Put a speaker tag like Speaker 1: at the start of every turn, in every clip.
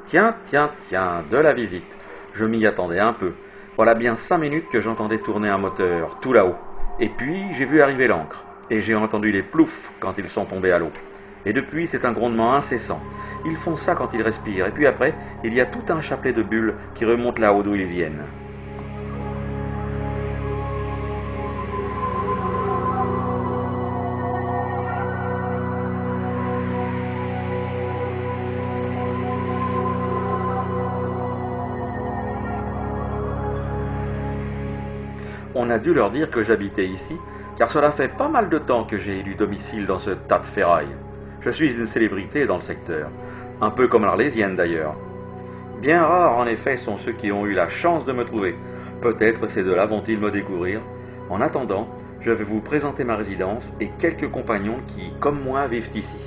Speaker 1: Tiens, tiens, tiens, de la visite. Je m'y attendais un peu. Voilà bien 5 minutes que j'entendais tourner un moteur, tout là-haut. Et puis, j'ai vu arriver l'ancre. Et j'ai entendu les ploufs quand ils sont tombés à l'eau. Et depuis, c'est un grondement incessant. Ils font ça quand ils respirent. Et puis après, il y a tout un chapelet de bulles qui remontent là-haut d'où ils viennent. On a dû leur dire que j'habitais ici, car cela fait pas mal de temps que j'ai élu domicile dans ce tas de ferraille. Je suis une célébrité dans le secteur, un peu comme l'Arlésienne d'ailleurs. Bien rares en effet sont ceux qui ont eu la chance de me trouver. Peut-être ces deux-là vont-ils me découvrir. En attendant, je vais vous présenter ma résidence et quelques compagnons qui, comme moi, vivent ici.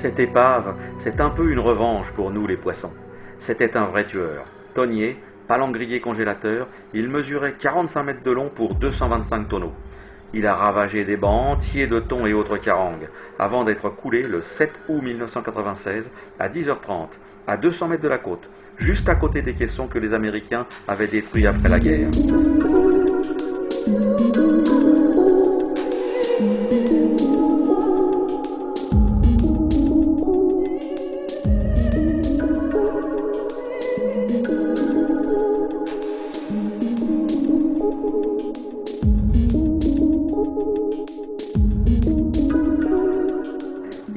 Speaker 1: Cette épave, c'est un peu une revanche pour nous les poissons. C'était un vrai tueur. Tonnier, palangrier congélateur, il mesurait 45 mètres de long pour 225 tonneaux. Il a ravagé des bancs entiers de thon et autres carangues, avant d'être coulé le 7 août 1996 à 10h30, à 200 mètres de la côte, juste à côté des caissons que les Américains avaient détruits après la guerre.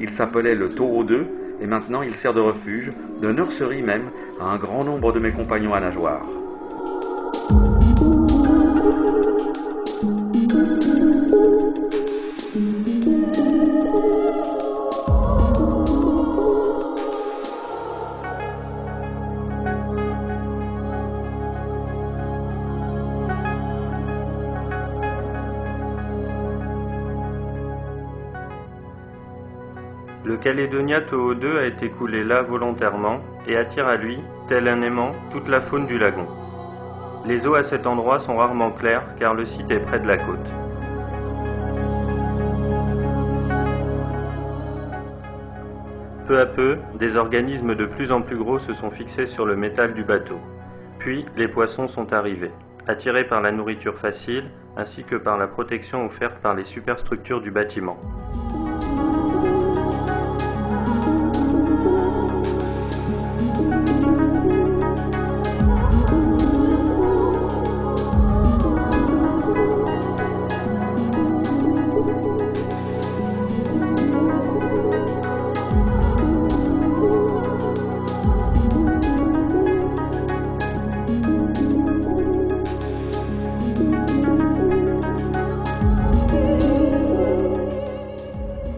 Speaker 1: Il s'appelait le Taureau 2 et maintenant il sert de refuge, de nurserie même, à un grand nombre de mes compagnons à nageoire.
Speaker 2: Le Caledonia Toho 2 a été coulé là volontairement et attire à lui, tel un aimant, toute la faune du lagon. Les eaux à cet endroit sont rarement claires car le site est près de la côte. Peu à peu, des organismes de plus en plus gros se sont fixés sur le métal du bateau. Puis, les poissons sont arrivés, attirés par la nourriture facile ainsi que par la protection offerte par les superstructures du bâtiment.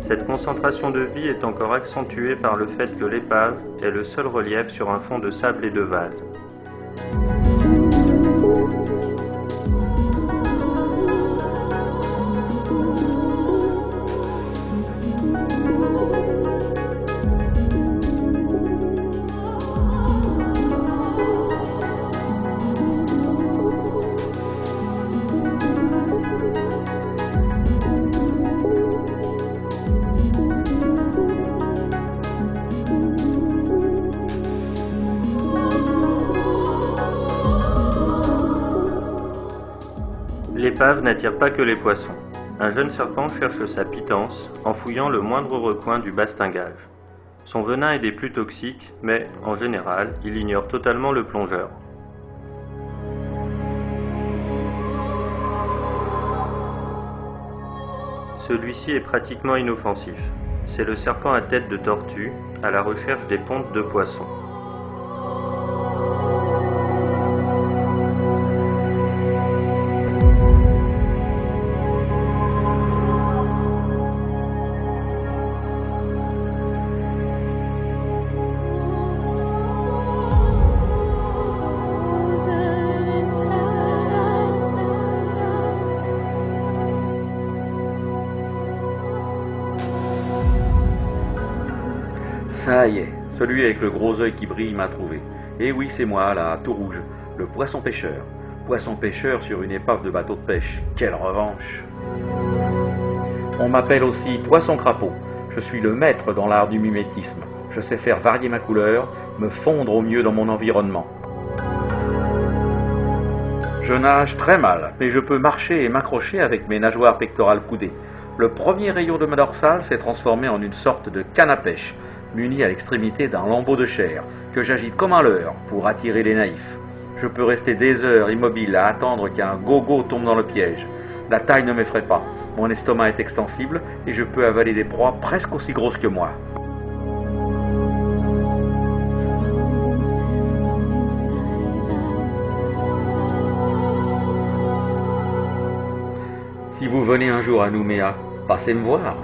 Speaker 2: Cette concentration de vie est encore accentuée par le fait que l'épave est le seul relief sur un fond de sable et de vase. L'épave n'attire pas que les poissons. Un jeune serpent cherche sa pitance en fouillant le moindre recoin du bastingage. Son venin est des plus toxiques, mais, en général, il ignore totalement le plongeur. Celui-ci est pratiquement inoffensif. C'est le serpent à tête de tortue, à la recherche des pontes de poissons.
Speaker 1: Ça y est, celui avec le gros œil qui brille m'a trouvé. Et oui, c'est moi, là, tout rouge, le poisson pêcheur. Poisson pêcheur sur une épave de bateau de pêche. Quelle revanche! On m'appelle aussi poisson crapaud. Je suis le maître dans l'art du mimétisme. Je sais faire varier ma couleur, me fondre au mieux dans mon environnement. Je nage très mal, mais je peux marcher et m'accrocher avec mes nageoires pectorales coudées. Le premier rayon de ma dorsale s'est transformé en une sorte de canne à pêche, muni à l'extrémité d'un lambeau de chair, que j'agite comme un leurre pour attirer les naïfs. Je peux rester des heures immobile à attendre qu'un gogo tombe dans le piège. La taille ne m'effraie pas, mon estomac est extensible et je peux avaler des proies presque aussi grosses que moi. Si vous venez un jour à Nouméa, passez me voir.